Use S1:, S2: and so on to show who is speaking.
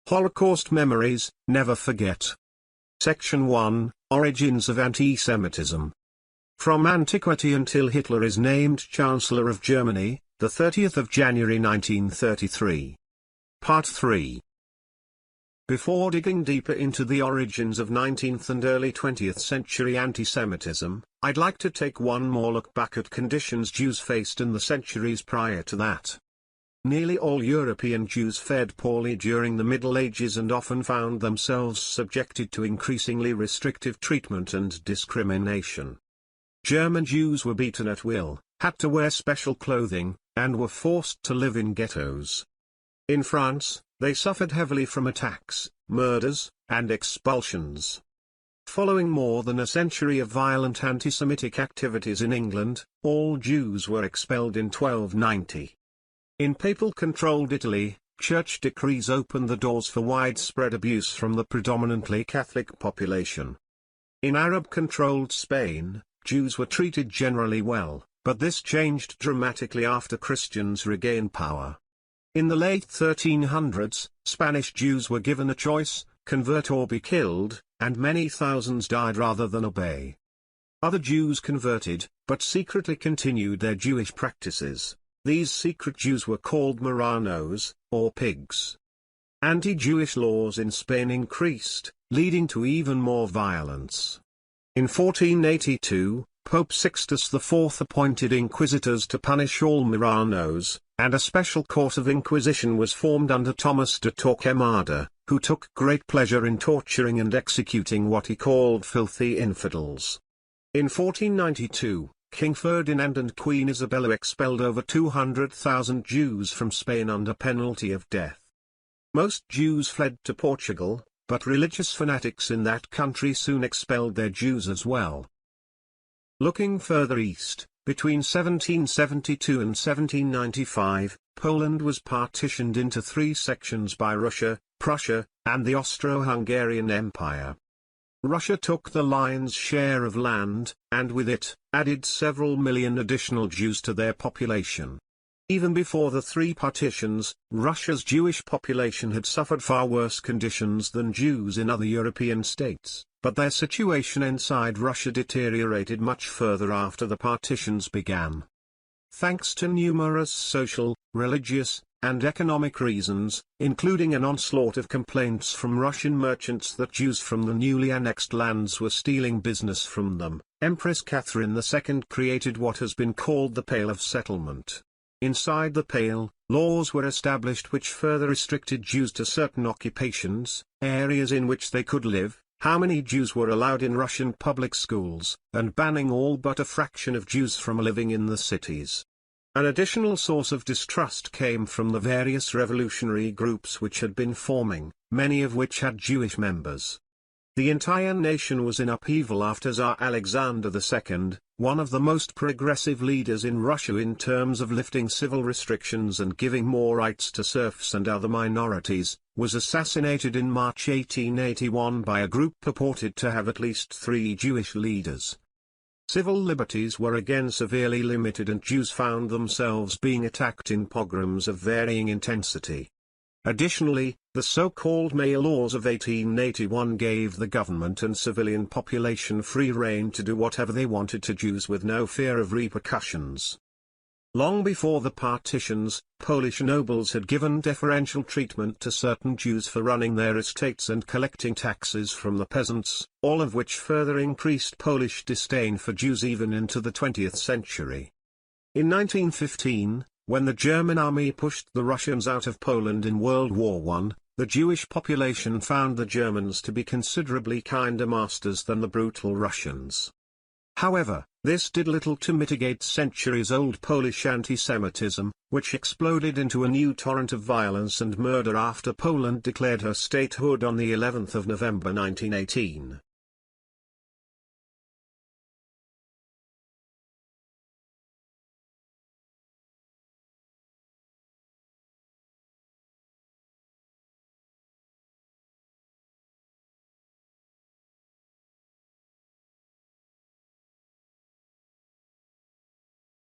S1: Holocaust Memories, Never Forget. Section 1, Origins of Antisemitism. From antiquity until Hitler is named Chancellor of Germany, the 30th of January 1933. Part 3. Before digging deeper into the origins of 19th and early 20th century antisemitism, I'd like to take one more look back at conditions Jews faced in the centuries prior to that. Nearly all European Jews fared poorly during the Middle Ages and often found themselves subjected to increasingly restrictive treatment and discrimination. German Jews were beaten at will, had to wear special clothing, and were forced to live in ghettos. In France, they suffered heavily from attacks, murders, and expulsions. Following more than a century of violent anti-Semitic activities in England, all Jews were expelled in 1290. In papal-controlled Italy, church decrees opened the doors for widespread abuse from the predominantly Catholic population. In Arab-controlled Spain, Jews were treated generally well, but this changed dramatically after Christians regained power. In the late 1300s, Spanish Jews were given a choice: convert or be killed, and many thousands died rather than obey. Other Jews converted, but secretly continued their Jewish practices. These secret Jews were called Marranos, or pigs. Anti-Jewish laws in Spain increased, leading to even more violence. In 1482, Pope Sixtus IV appointed inquisitors to punish all Marranos, and a special court of inquisition was formed under Thomas de Torquemada, who took great pleasure in torturing and executing what he called filthy infidels. In 1492, King Ferdinand and Queen Isabella expelled over 200,000 Jews from Spain under penalty of death. Most Jews fled to Portugal, but religious fanatics in that country soon expelled their Jews as well. Looking further east, between 1772 and 1795, Poland was partitioned into three sections by Russia, Prussia, and the Austro-Hungarian Empire. Russia took the lion's share of land, and with it, added several million additional Jews to their population. Even before the three partitions, Russia's Jewish population had suffered far worse conditions than Jews in other European states, but their situation inside Russia deteriorated much further after the partitions began. Thanks to numerous social, religious, and economic reasons, including an onslaught of complaints from Russian merchants that Jews from the newly annexed lands were stealing business from them, Empress Catherine II created what has been called the Pale of Settlement. Inside the Pale, laws were established which further restricted Jews to certain occupations, areas in which they could live, how many Jews were allowed in Russian public schools, and banning all but a fraction of Jews from living in the cities. An additional source of distrust came from the various revolutionary groups which had been forming, many of which had Jewish members. The entire nation was in upheaval after Tsar Alexander II, one of the most progressive leaders in Russia in terms of lifting civil restrictions and giving more rights to serfs and other minorities, was assassinated in March 1881 by a group purported to have at least 3 Jewish leaders. Civil liberties were again severely limited and Jews found themselves being attacked in pogroms of varying intensity. Additionally, the so-called May Laws of 1881 gave the government and civilian population free rein to do whatever they wanted to Jews with no fear of repercussions. Long before the partitions, Polish nobles had given deferential treatment to certain Jews for running their estates and collecting taxes from the peasants, all of which further increased Polish disdain for Jews even into the 20th century. In 1915, when the German army pushed the Russians out of Poland in World War I, the Jewish population found the Germans to be considerably kinder masters than the brutal Russians. However, this did little to mitigate centuries-old Polish anti-Semitism, which exploded into a new torrent of violence and murder after Poland declared her statehood on the 11th of November 1918.